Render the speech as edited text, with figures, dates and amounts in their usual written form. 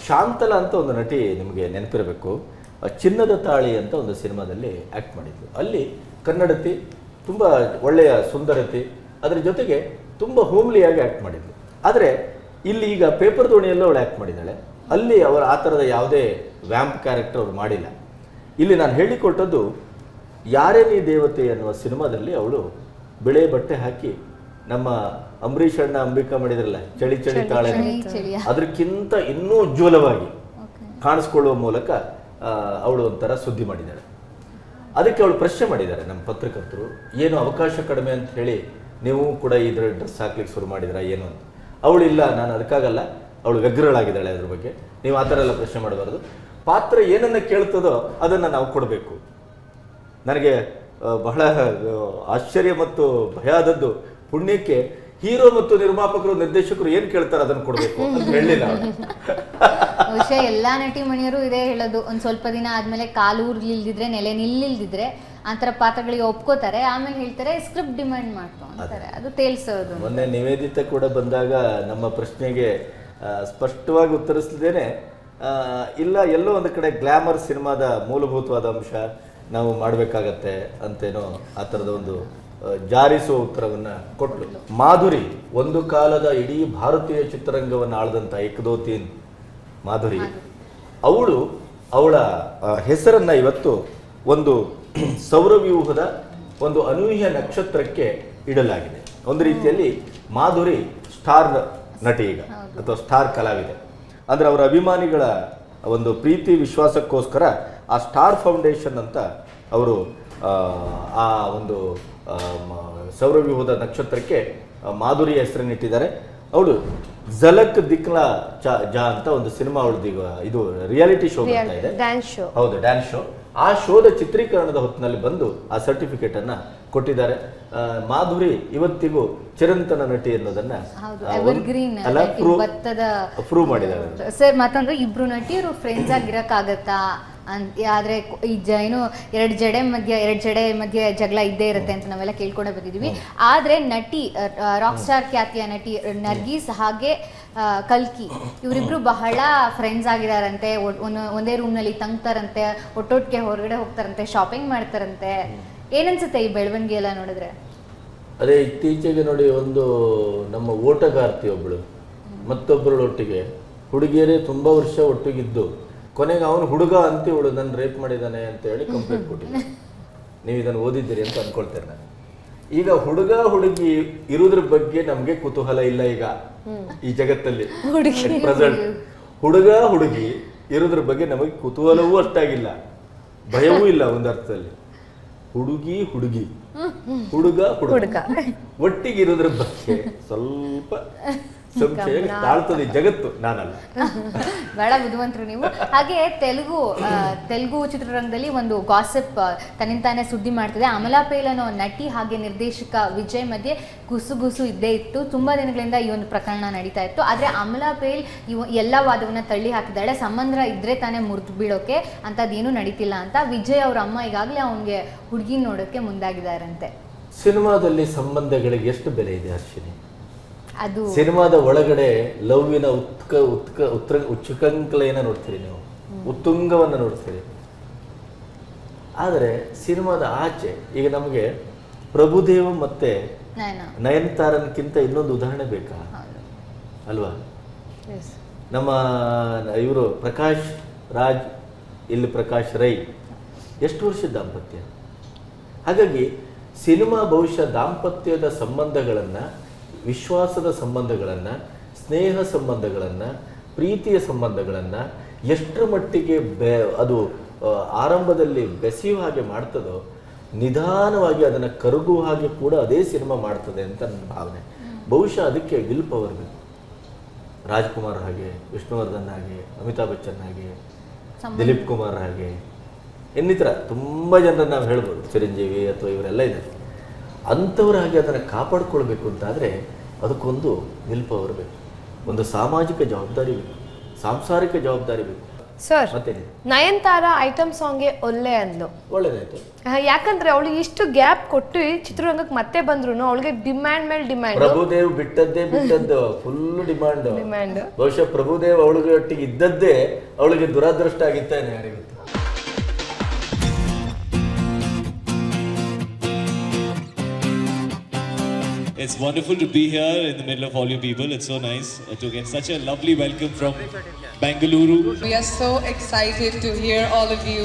ಶಾಂತಲಾ ಅಂತ ಒಂದು ನಟಿ ನಿಮಗೆ ನೆನಪಿರಬೇಕು, ಚಿನ್ನದ ತಾಳಿ ಅಂತ ಒಂದು ಸಿನಿಮಾದಲ್ಲಿ ಆ್ಯಕ್ಟ್ ಮಾಡಿದ್ಲು. ಅಲ್ಲಿ ಕನ್ನಡತಿ, ತುಂಬ ಒಳ್ಳೆಯ ಸುಂದರತಿ, ಅದರ ಜೊತೆಗೆ ತುಂಬ ಹೋಮ್ಲಿಯಾಗಿ ಆ್ಯಕ್ಟ್ ಮಾಡಿದ್ಲು. ಆದರೆ ಇಲ್ಲಿ ಈಗ ಪೇಪರ್ ದೋಣಿಯಲ್ಲೂ ಅವಳು ಆ್ಯಕ್ಟ್ ಮಾಡಿದ್ದಾಳೆ. ಅಲ್ಲಿ ಅವರು ಆ ಥರದ ಯಾವುದೇ ವ್ಯಾಂಪ್ ಕ್ಯಾರೆಕ್ಟರ್ ಅವರು ಮಾಡಿಲ್ಲ. ಇಲ್ಲಿ ನಾನು ಹೇಳಿಕೊಟ್ಟದ್ದು ಯಾರೇ ನೀ ದೇವತೆ ಅನ್ನುವ ಸಿನಿಮಾದಲ್ಲಿ ಅವಳು ಬಿಳೆ ಬಟ್ಟೆ ಹಾಕಿ ನಮ್ಮ ಅಂಬರೀಷ್ ಅಣ್ಣ ಅಂಬಿಕಾ ಮಾಡಿದ್ರಲ್ಲ ಚಳಿ ಚಳಿ ತಾಳೆ, ಅದಕ್ಕಿಂತ ಇನ್ನೂ ಉಜ್ವಲವಾಗಿ ಕಾಣಿಸ್ಕೊಳ್ಳುವ ಮೂಲಕ ಅವಳು ಒಂಥರ ಸುದ್ದಿ ಮಾಡಿದ್ದಾಳೆ. ಅದಕ್ಕೆ ಅವಳು ಪ್ರಶ್ನೆ ಮಾಡಿದ್ದಾರೆ ನಮ್ಮ ಪತ್ರಕರ್ತರು, ಏನು ಅವಕಾಶ ಕಡಿಮೆ ಅಂತ ಹೇಳಿ ನೀವು ಕೂಡ ಇದ್ರ ಡ್ರೆಸ್ ಹಾಕ್ಲಿಕ್ಕೆ ಶುರು ಮಾಡಿದ್ರಾ ಏನು ಅಂತ. ಅವಳು ಇಲ್ಲ, ನಾನು ಅದಕ್ಕಾಗಲ್ಲ, ಅವಳು ವ್ಯಗ್ರಳಾಗಿದ್ದಾಳೆ, ಅದ್ರ ಬಗ್ಗೆ ನೀವು ಆ ಥರ ಎಲ್ಲ ಪ್ರಶ್ನೆ ಮಾಡಬಾರ್ದು, ಪಾತ್ರ ಏನನ್ನ ಕೇಳ್ತದೋ ಅದನ್ನು ನಾವು ಕೊಡಬೇಕು. ನನಗೆ ಬಹಳ ಆಶ್ಚರ್ಯ ಮತ್ತು ಭಯ ಆದದ್ದು, ಪುಣ್ಯಕ್ಕೆ ಹೀರೋ ಮತ್ತು ನಿರ್ಮಾಪಕರು ನಿರ್ದೇಶಕರು ಏನ್ ಕೇಳ್ತಾರೆ ಅದನ್ನು ಕೊಡಬೇಕು ಅಂತ ಹೇಳಿಲ್ಲ. ಬಹುಶಃ ಎಲ್ಲಾ ನಟಿ ಮಣಿಯರು ಇದೇ ಹೇಳೋದು, ಒಂದ್ ಸ್ವಲ್ಪ ದಿನ ಆದ್ಮೇಲೆ ಕಾಲೂರ್ಲಿಲ್ದಿದ್ರೆ ನೆಲೆ ನಿಲ್ಲಿಲ್ದಿದ್ರೆ ಆತರ ಪಾತ್ರಗಳಿಗೆ ಒಪ್ಕೋತಾರೆ, ಆಮೇಲೆ ಹೇಳ್ತಾರೆ ಸ್ಕ್ರಿಪ್ಟ್ ಡಿಮ್ಯಾಂಡ್ ಮಾಡ್ತಾರೆ, ಅದು ತೇಲ್ಸೋದು. ಮೊನ್ನೆ ನಿವೇದಿತ ಕೂಡ ಬಂದಾಗ ನಮ್ಮ ಪ್ರಶ್ನೆಗೆ ಸ್ಪಷ್ಟವಾಗಿ ಉತ್ತರಿಸಲಿದ್ದೇನೆ, ಇಲ್ಲ ಎಲ್ಲೋ ಒಂದು ಕಡೆ ಗ್ಲಾಮರ್ ಸಿನಿಮಾದ ಮೂಲಭೂತವಾದ ಅಂಶ ನಾವು ಮಾಡಬೇಕಾಗತ್ತೆ ಅಂತೇನೋ ಆ ಥರದ ಒಂದು ಜಾರಿಸುವ ಉತ್ತರವನ್ನ ಕೊಟ್ಟಳು. ಮಾಧುರಿ ಒಂದು ಕಾಲದ ಇಡೀ ಭಾರತೀಯ ಚಿತ್ರರಂಗವನ್ನು ಆಳದಂತ ಏಕದೋತೀನ್ ಮಾಧುರಿ, ಅವಳ ಹೆಸರನ್ನ ಇವತ್ತು ಒಂದು ಸೌರವ್ಯೂಹದ ಒಂದು ಅನೂಹ್ಯ ನಕ್ಷತ್ರಕ್ಕೆ ಇಡಲಾಗಿದೆ. ಒಂದು ರೀತಿಯಲ್ಲಿ ಮಾಧುರಿ ಸ್ಟಾರ್ ನಟಿ ಈಗ, ಅಥವಾ ಸ್ಟಾರ್ ಕಲಾವಿದೆ. ಅಂದ್ರೆ ಅವರ ಅಭಿಮಾನಿಗಳ ಒಂದು ಪ್ರೀತಿ ವಿಶ್ವಾಸಕ್ಕೋಸ್ಕರ ಆ ಸ್ಟಾರ್ ಫೌಂಡೇಶನ್ ಅಂತ ಅವರು ಆ ಒಂದು ಸೌರವ್ಯೂಹದ ನಕ್ಷತ್ರಕ್ಕೆ ಮಾಧುರಿ ಹೆಸರನ್ನಿಟ್ಟಿದ್ದಾರೆ. ಅವಳು ಝಲಕ್ ದಿಕ್ಲಾ ಜಾ ಅಂತ ಒಂದು ಸಿನಿಮಾ ಅವಳದು ಇದು ರಿಯಾಲಿಟಿ ಶೋ ಬರ್ತಾ ಇದೆ, ಹೌದು ಡ್ಯಾನ್ಸ್ ಶೋ. ಆ ಶೋದ ಚಿತ್ರೀಕರಣದ ಹೊತ್ತಿನಲ್ಲಿ ಬಂದು ಆ ಸರ್ಟಿಫಿಕೇಟ್ ಅನ್ನ ಕೊಟ್ಟಿದ್ದಾರೆ. ಮಾಧುರಿ ಇವತ್ತಿಗೂ ಚಿರಂತನ ನಟಿ ಅನ್ನೋದನ್ನ ಪ್ರೂವ್ ಮಾಡಿದ್ದಾರೆ ಸರ್. ಮತ್ತೊಂದು ಇಬ್ರು ನಟಿಯರು ಫ್ರೆಂಡ್ಸ್ ಆಗಿರಕ್ಕಾಗತ್ತಾ ಆದ್ರೆ ಈ ಏನು ಎರಡು ಜಡೆ ಮಧ್ಯೆ ಜಗಳ ಇದ್ದೇ ಇರುತ್ತೆ ಅಂತ ನಾವೆಲ್ಲ ಕೇಳ್ಕೊಂಡೇ ಬಂದಿದೀವಿ. ಆದ್ರೆ ನಟಿ ರಾಕ್ ಸ್ಟಾರ್ ಖ್ಯಾತಿಯ ನಟಿ ನರ್ಗೀಸ್ ಹಾಗೆ ಕಲ್ಕಿ ಇವರಿಬ್ರು ಬಹಳ ಫ್ರೆಂಡ್ಸ್ ಆಗಿದಾರಂತೆ, ಒಂದೇ ರೂಮ್ ನಲ್ಲಿ ತಂಗ್ತಾರಂತೆ, ಒಟ್ಟೊಟ್ಟಿಗೆ ಹೊರಗಡೆ ಹೋಗ್ತಾರಂತೆ, ಶಾಪಿಂಗ್ ಮಾಡ್ತಾರಂತೆ. ಏನನ್ಸುತ್ತೆ ಈ ಬೆಳವಣಿಗೆ ಎಲ್ಲ ನೋಡಿದ್ರೆ? ಅದೇ ಇತ್ತೀಚೆಗೆ ನೋಡಿ, ಒಂದು ನಮ್ಮ ಓಟಗಾರ್ತಿ ಒಬ್ಳು ಮತ್ತೊಬ್ಬರೊಟ್ಟಿಗೆ ಹುಡುಗಿಯರೇ ತುಂಬಾ ವರ್ಷ ಒಟ್ಟಿಗಿದ್ದು ಕೊನೆಗೆ ಅವನು ಹುಡುಗ ಅಂತ ಇವಳು ನನ್ನ ರೇಪ್ ಮಾಡಿದ್ದಾನೆ ಅಂತ ಹೇಳಿ ಕಂಪ್ಲೇಂಟ್ ಕೊಟ್ಟಿದ್ದೆ. ನೀವು ಇದನ್ನು ಓದಿದ್ದೀರಿ ಅಂತ ಅನ್ಕೊಳ್ತೇನೆ ನಾನು. ಈಗ ಹುಡುಗ ಹುಡುಗಿ ಇರುವುದ್ರ ಬಗ್ಗೆ ನಮ್ಗೆ ಕುತೂಹಲ ಇಲ್ಲ ಈಗ ಈ ಜಗತ್ತಲ್ಲಿ ಪ್ರೆಸೆಂಟ್. ಹುಡುಗ ಹುಡುಗಿ ಇರೋದ್ರ ಬಗ್ಗೆ ನಮಗೆ ಕುತೂಹಲವೂ ಅಷ್ಟಾಗಿಲ್ಲ, ಭಯವೂ ಇಲ್ಲ. ಒಂದು ಅರ್ಥದಲ್ಲಿ ಹುಡುಗಿ ಹುಡುಗ ಒಟ್ಟಿಗೆ ಇರೋದ್ರ ಬಗ್ಗೆ ಸ್ವಲ್ಪ ಸಂಶಯ ತಾಳ್ತದೆ ಜಗತ್ತು, ನಾನಲ್ಲ. ಬಹಳ ಬುದ್ಧಿವಂತರು ನೀವು. ಹಾಗೆ ತೆಲುಗು ಚಿತ್ರರಂಗದಲ್ಲಿ ಒಂದು ಗಾಸಿಪ್ ತನ್ನಿಂತಾನೆ ಸುದ್ದಿ ಮಾಡ್ತಿದೆ. ಅಮಲಾ ಪೇಲ್ ಅನ್ನೋ ನಟಿ ಹಾಗೆ ನಿರ್ದೇಶಕ ವಿಜಯ್ ಮಧ್ಯೆ ಗುಸು ಇದ್ದೇ ಇತ್ತು. ತುಂಬಾ ದಿನಗಳಿಂದ ಈ ಒಂದು ಪ್ರಕರಣ ನಡೀತಾ ಇತ್ತು. ಆದ್ರೆ ಅಮಲಾ ಪೇಲ್ ಎಲ್ಲ ವಾದವನ್ನ ತಳ್ಳಿ ಹಾಕಿದ್ದಾಳೆ. ಸಂಬಂಧ ಇದ್ರೆ ತಾನೇ ಮುರಿದು ಬೀಳೋಕೆ, ಅಂತದೇನು ನಡೀತಿಲ್ಲ ಅಂತ. ವಿಜಯ್ ಅವ್ರ ಅಮ್ಮ ಈಗಾಗಲೇ ಅವನಿಗೆ ಹುಡುಗಿ ನೋಡೋಕೆ ಮುಂದಾಗಿದ್ದಾರಂತೆ. ಸಿನಿಮಾದಲ್ಲಿ ಸಂಬಂಧಗಳಿಗೆ ಎಷ್ಟು ಬೆಲೆ ಇದೆ ಅರ್ಶಿನಿ? ಅದು ಸಿನಿಮಾದ ಒಳಗಡೆ ಲವ್ವಿನ ಉಚ್ಚುಕಂಕಲೆಯನ್ನ ನೋಡ್ತೀರಿ ನೀವು, ಉತ್ತುಂಗವನ್ನ ನೋಡ್ತೀರಿ. ಆದರೆ ಸಿನಿಮಾದ ಆಚೆ ಈಗ ನಮಗೆ ಪ್ರಭುದೇವ ಮತ್ತೆ ನಯನತಾರನ್ಕಿಂತ ಇನ್ನೊಂದು ಉದಾಹರಣೆ ಬೇಕಾ ಅಲ್ವಾ? ನಮ್ಮ ಇವರು ಪ್ರಕಾಶ್ ರಾಜ್, ಇಲ್ಲಿ ಪ್ರಕಾಶ್ ರೈ, ಎಷ್ಟು ವರ್ಷದ ದಾಂಪತ್ಯ. ಹಾಗಾಗಿ ಸಿನಿಮಾ ಬಹುಶಃ ದಾಂಪತ್ಯದ ಸಂಬಂಧಗಳನ್ನು, ವಿಶ್ವಾಸದ ಸಂಬಂಧಗಳನ್ನು, ಸ್ನೇಹ ಸಂಬಂಧಗಳನ್ನು, ಪ್ರೀತಿಯ ಸಂಬಂಧಗಳನ್ನು ಎಷ್ಟರ ಮಟ್ಟಿಗೆ ಅದು ಆರಂಭದಲ್ಲಿ ಬೆಸೆಯುವ ಹಾಗೆ ಮಾಡ್ತದೋ, ನಿಧಾನವಾಗಿ ಅದನ್ನು ಕರಗುವ ಹಾಗೆ ಕೂಡ ಅದೇ ಸಿನಿಮಾ ಮಾಡ್ತದೆ ಅಂತ ನನ್ನ ಭಾವನೆ. ಬಹುಶಃ ಅದಕ್ಕೆ ವಿಲ್ ಪವರ್ ಬೇಕು. ರಾಜ್ಕುಮಾರ್ ಹಾಗೆ, ವಿಷ್ಣುವರ್ಧನ್ ಹಾಗೆ, ಅಮಿತಾಬ್ ಬಚ್ಚನ್ ಹಾಗೆ, ದಿಲೀಪ್ ಕುಮಾರ್ ಹಾಗೆ, ಇನ್ನಿತರ ತುಂಬ ಜನರನ್ನು ನಾವು ಹೇಳ್ಬೋದು, ಚಿರಂಜೀವಿ ಅಥವಾ ಇವರೆಲ್ಲ ಇದ್ದಾರೆ. ಅಂಥವ್ರ ಹಾಗೆ ಅದನ್ನು ಕಾಪಾಡ್ಕೊಳ್ಬೇಕು ಅಂತಾದರೆ ಅದಕ್ಕೊಂದು ವಿಲ್ ಪವರ್ ಬೇಕು, ಒಂದು ಸಾಮಾಜಿಕ ಜವಾಬ್ದಾರಿ ಬೇಕು, ಸಾಂಸಾರಿಕ ಜವಾಬ್ದಾರಿ ಬೇಕು. ಸರ್ ಮತ್ತೇನಿದೆ? ನಯನತಾರಾ ಐಟಮ್ ಸಾಂಗ್ಗೆ ಒಳ್ಳೆ ಅಂದ್ಲು. ಒಳ್ಳೇದಾಯ್ತು. ಯಾಕಂದ್ರೆ ಅವಳು ಇಷ್ಟು ಗ್ಯಾಪ್ ಕೊಟ್ಟು ಚಿತ್ರರಂಗಕ್ಕೆ ಮತ್ತೆ ಬಂದ್ರು ಅವಳಿಗೆ ಡಿಮ್ಯಾಂಡ್ ಮೇಲೆ ಡಿಮ್ಯಾಂಡ್. ಪ್ರಭುದೇವ್ ಬಿಟ್ಟದ್ದು ಫುಲ್ ಡಿಮ್ಯಾಂಡ್. ಬಹುಶಃ ಪ್ರಭುದೇವ್ ಅವಳಿಗೆ ಒಟ್ಟಿಗೆ ಇದ್ದದ್ದೇ ಅವಳಿಗೆ ದುರಾದೃಷ್ಟ ಆಗಿತ್ತೇನೆ, ಯಾರಿಗೊತ್ತು. It's wonderful to be here in the middle of all you people. It's so nice to get such a lovely welcome from Bengaluru. We are so excited to hear all of you.